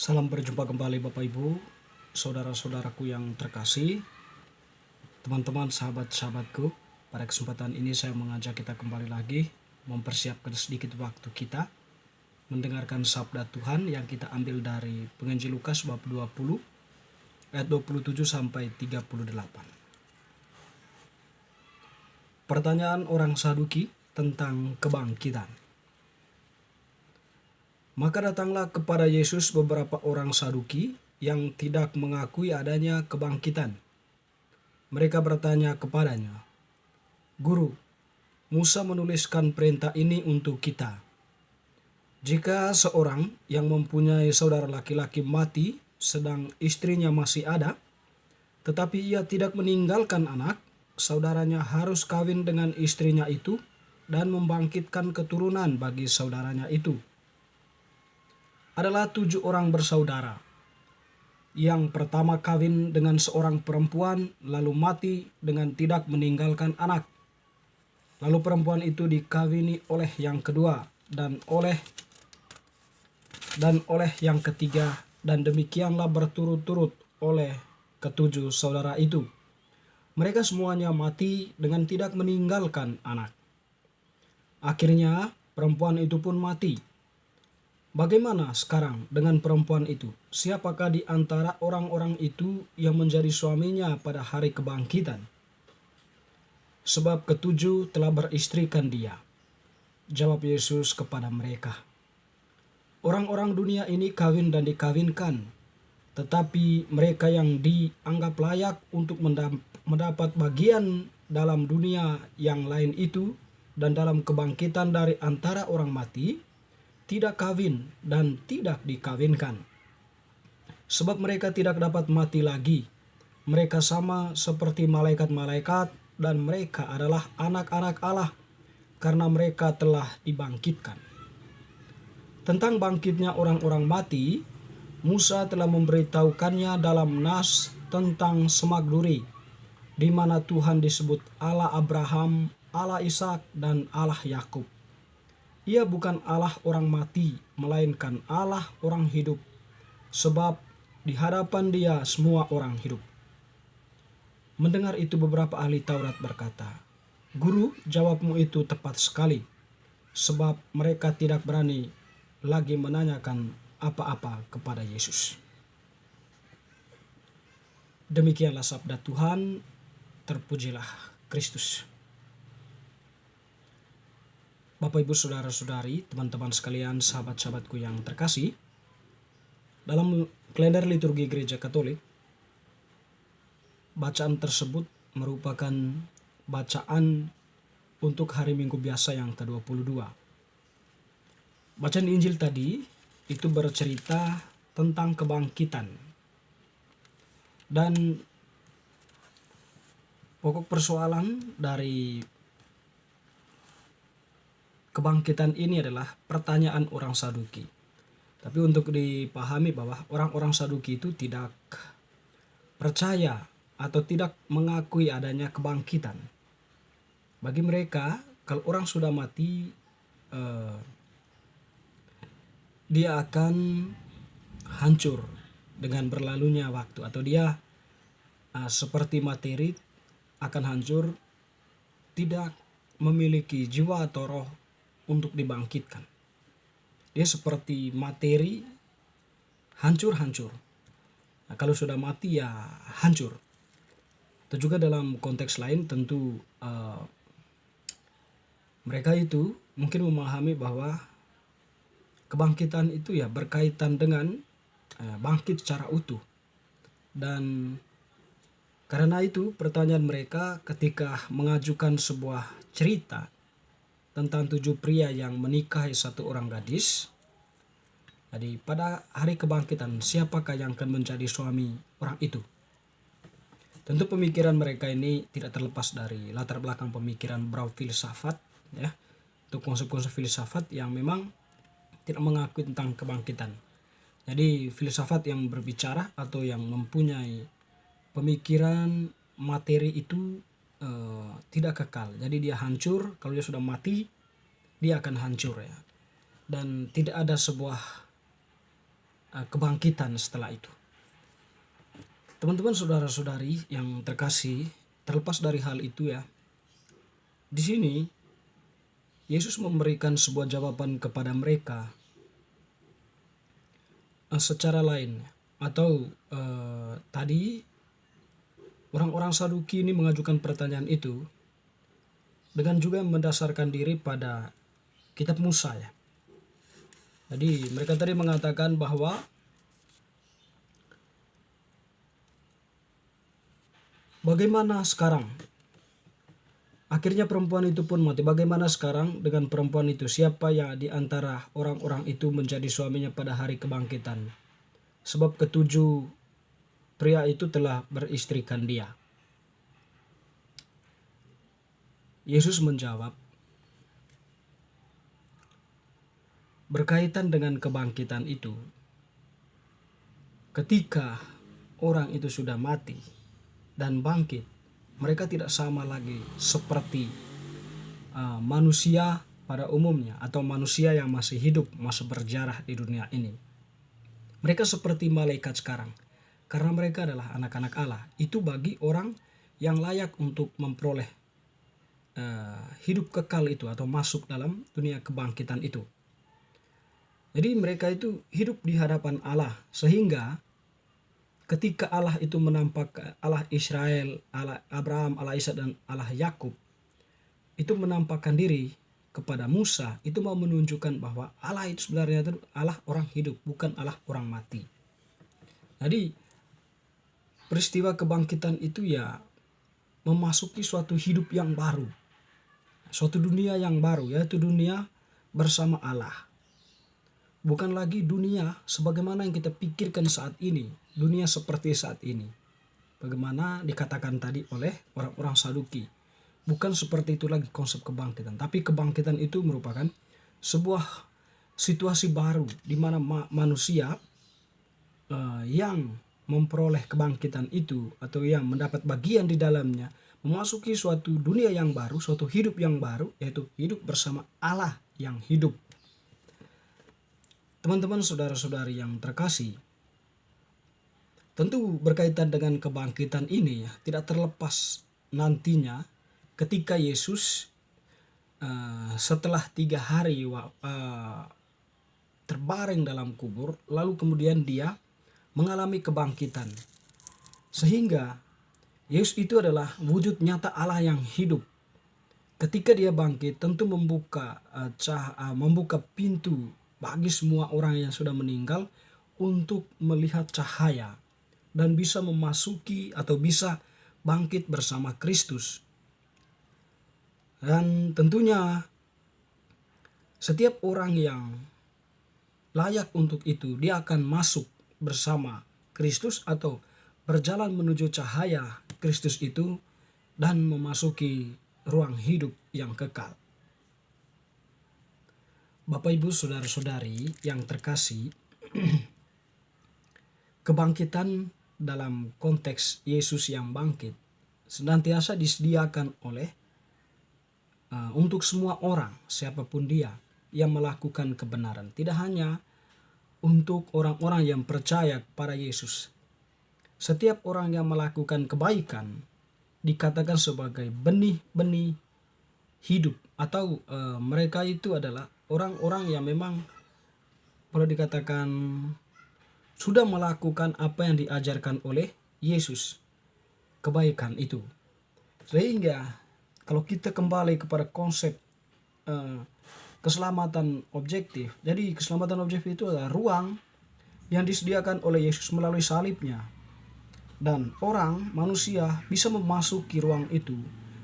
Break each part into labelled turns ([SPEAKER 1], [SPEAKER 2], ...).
[SPEAKER 1] Salam berjumpa kembali Bapak Ibu, saudara-saudaraku yang terkasih, teman-teman sahabat-sahabatku. Pada kesempatan ini saya mengajak kita kembali lagi mempersiapkan sedikit waktu kita mendengarkan sabda Tuhan yang kita ambil dari Penginjil Lukas bab 20 ayat 27 sampai 38. Pertanyaan orang Saduki tentang kebangkitan. Maka datanglah kepada Yesus beberapa orang Saduki yang tidak mengakui adanya kebangkitan. Mereka bertanya kepadanya, "Guru, Musa menuliskan perintah ini untuk kita. Jika seorang yang mempunyai saudara laki-laki mati sedang istrinya masih ada, tetapi ia tidak meninggalkan anak, saudaranya harus kawin dengan istrinya itu dan membangkitkan keturunan bagi saudaranya itu. Adalah 7 orang bersaudara. Yang pertama kawin dengan seorang perempuan, lalu mati dengan tidak meninggalkan anak. Lalu perempuan itu dikawini oleh yang kedua dan oleh yang ketiga, dan demikianlah berturut-turut oleh ketujuh saudara itu. Mereka semuanya mati dengan tidak meninggalkan anak. Akhirnya perempuan itu pun mati. Bagaimana sekarang dengan perempuan itu? Siapakah di antara orang-orang itu yang menjadi suaminya pada hari kebangkitan? Sebab ketujuh telah beristrikan dia." Jawab Yesus kepada mereka, "Orang-orang dunia ini kawin dan dikawinkan, tetapi mereka yang dianggap layak untuk mendapat bagian dalam dunia yang lain itu dan dalam kebangkitan dari antara orang mati, tidak kawin dan tidak dikawinkan. Sebab mereka tidak dapat mati lagi. Mereka sama seperti malaikat-malaikat dan mereka adalah anak-anak Allah karena mereka telah dibangkitkan." Tentang bangkitnya orang-orang mati, Musa telah memberitahukannya dalam Nas tentang Semak Duri, di mana Tuhan disebut Allah Abraham, Allah Ishak, dan Allah Yakub. Ia bukan Allah orang mati, melainkan Allah orang hidup, sebab di hadapan Dia semua orang hidup. Mendengar itu beberapa ahli Taurat berkata, "Guru, jawabmu itu tepat sekali," sebab mereka tidak berani lagi menanyakan apa-apa kepada Yesus. Demikianlah sabda Tuhan, terpujilah Kristus. Bapak, Ibu, saudara-saudari, teman-teman sekalian, sahabat-sahabatku yang terkasih, dalam kalender liturgi Gereja Katolik, bacaan tersebut merupakan bacaan untuk hari Minggu biasa yang ke-22. Bacaan Injil tadi itu bercerita tentang kebangkitan. Dan pokok persoalan dari kebangkitan ini adalah pertanyaan orang Saduki. Tapi untuk dipahami bahwa orang-orang Saduki itu tidak percaya atau tidak mengakui adanya kebangkitan. Bagi mereka, kalau orang sudah mati, dia akan hancur dengan berlalunya waktu, atau dia seperti materi akan hancur, tidak memiliki jiwa atau roh untuk dibangkitkan. Dia seperti materi, hancur-hancur. Nah, kalau sudah mati ya hancur. Atau juga dalam konteks lain tentu mereka itu mungkin memahami bahwa kebangkitan itu ya berkaitan dengan bangkit secara utuh. Dan karena itu pertanyaan mereka ketika mengajukan sebuah cerita tentang 7 pria yang menikahi satu orang gadis. Jadi pada hari kebangkitan, siapakah yang akan menjadi suami orang itu? Tentu pemikiran mereka ini tidak terlepas dari latar belakang pemikiran berbau filsafat, ya, untuk konsep-konsep filsafat yang memang tidak mengakui tentang kebangkitan. Jadi filsafat yang berbicara atau yang mempunyai pemikiran materi itu tidak kekal. Jadi dia hancur, kalau dia sudah mati dia akan hancur, ya. Dan tidak ada sebuah kebangkitan setelah itu. Teman-teman, saudara-saudari yang terkasih, terlepas dari hal itu ya, di sini Yesus memberikan sebuah jawaban kepada mereka secara lain. Atau tadi orang-orang Saduki ini mengajukan pertanyaan itu dengan juga mendasarkan diri pada kitab Musa ya. Jadi mereka tadi mengatakan bahwa bagaimana sekarang? Akhirnya perempuan itu pun mati. Bagaimana sekarang dengan perempuan itu? Siapa yang di antara orang-orang itu menjadi suaminya pada hari kebangkitan? Sebab ketujuh pria itu telah beristrikan dia. Yesus menjawab, berkaitan dengan kebangkitan itu, ketika orang itu sudah mati dan bangkit, mereka tidak sama lagi seperti manusia pada umumnya atau manusia yang masih hidup, masih berjarah di dunia ini. Mereka seperti malaikat sekarang karena mereka adalah anak-anak Allah. Itu bagi orang yang layak untuk memperoleh hidup kekal itu atau masuk dalam dunia kebangkitan itu. Jadi mereka itu hidup di hadapan Allah, sehingga ketika Allah itu menampak, Allah Israel, Allah Abraham, Allah Ishak dan Allah Yakub itu menampakkan diri kepada Musa, itu mau menunjukkan bahwa Allah itu sebenarnya itu Allah orang hidup, bukan Allah orang mati. Jadi peristiwa kebangkitan itu ya memasuki suatu hidup yang baru, suatu dunia yang baru, yaitu dunia bersama Allah. Bukan lagi dunia sebagaimana yang kita pikirkan saat ini, dunia seperti saat ini. Bagaimana dikatakan tadi oleh orang-orang Saduki. Bukan seperti itu lagi konsep kebangkitan. Tapi kebangkitan itu merupakan sebuah situasi baru di mana manusia yang memperoleh kebangkitan itu atau yang mendapat bagian di dalamnya memasuki suatu dunia yang baru, suatu hidup yang baru, yaitu hidup bersama Allah yang hidup. Teman-teman, saudara-saudari yang terkasih, tentu berkaitan dengan kebangkitan ini ya, tidak terlepas nantinya ketika Yesus setelah 3 hari terbaring dalam kubur, lalu kemudian dia mengalami kebangkitan. Sehingga Yesus itu adalah wujud nyata Allah yang hidup. Ketika dia bangkit, tentu membuka pintu bagi semua orang yang sudah meninggal untuk melihat cahaya dan bisa memasuki atau bisa bangkit bersama Kristus. Dan tentunya setiap orang yang layak untuk itu, dia akan masuk bersama Kristus atau berjalan menuju cahaya Kristus itu dan memasuki ruang hidup yang kekal. Bapak, Ibu, saudara-saudari yang terkasih, kebangkitan dalam konteks Yesus yang bangkit senantiasa disediakan oleh untuk semua orang, siapapun dia yang melakukan kebenaran. Tidak hanya untuk orang-orang yang percaya kepada Yesus. Setiap orang yang melakukan kebaikan dikatakan sebagai benih-benih hidup, atau mereka itu adalah orang-orang yang memang boleh dikatakan sudah melakukan apa yang diajarkan oleh Yesus, kebaikan itu. Sehingga kalau kita kembali kepada konsep keselamatan objektif, jadi keselamatan objektif itu adalah ruang yang disediakan oleh Yesus melalui salibnya, dan orang manusia bisa memasuki ruang itu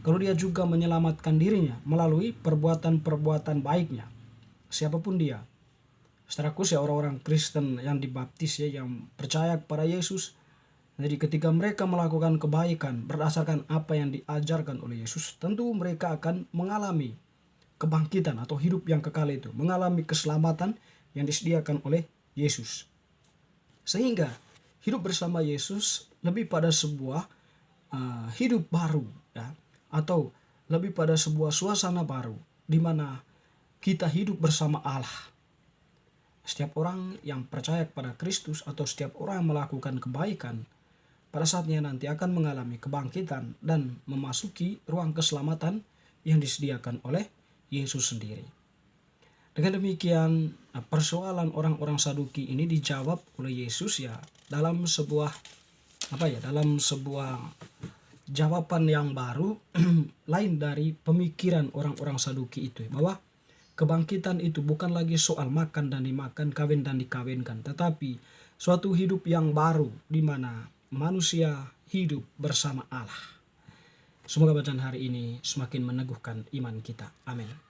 [SPEAKER 1] kalau dia juga menyelamatkan dirinya melalui perbuatan-perbuatan baiknya, siapapun dia. Secara khusus ya orang-orang Kristen yang dibaptis ya, yang percaya kepada Yesus. Jadi ketika mereka melakukan kebaikan berdasarkan apa yang diajarkan oleh Yesus, tentu mereka akan mengalami kebangkitan atau hidup yang kekal itu, mengalami keselamatan yang disediakan oleh Yesus. Sehingga hidup bersama Yesus lebih pada sebuah hidup baru ya, atau lebih pada sebuah suasana baru di mana kita hidup bersama Allah. setiap orang yang percaya kepada Kristus atau setiap orang yang melakukan kebaikan pada saatnya nanti akan mengalami kebangkitan dan memasuki ruang keselamatan yang disediakan oleh Yesus sendiri. Dengan demikian, persoalan orang-orang Saduki ini dijawab oleh Yesus ya dalam sebuah dalam sebuah jawaban yang baru lain dari pemikiran orang-orang Saduki itu, bahwa kebangkitan itu bukan lagi soal makan dan dimakan, kawin dan dikawinkan, tetapi suatu hidup yang baru di mana manusia hidup bersama Allah. Semoga bacaan hari ini semakin meneguhkan iman kita. Amin.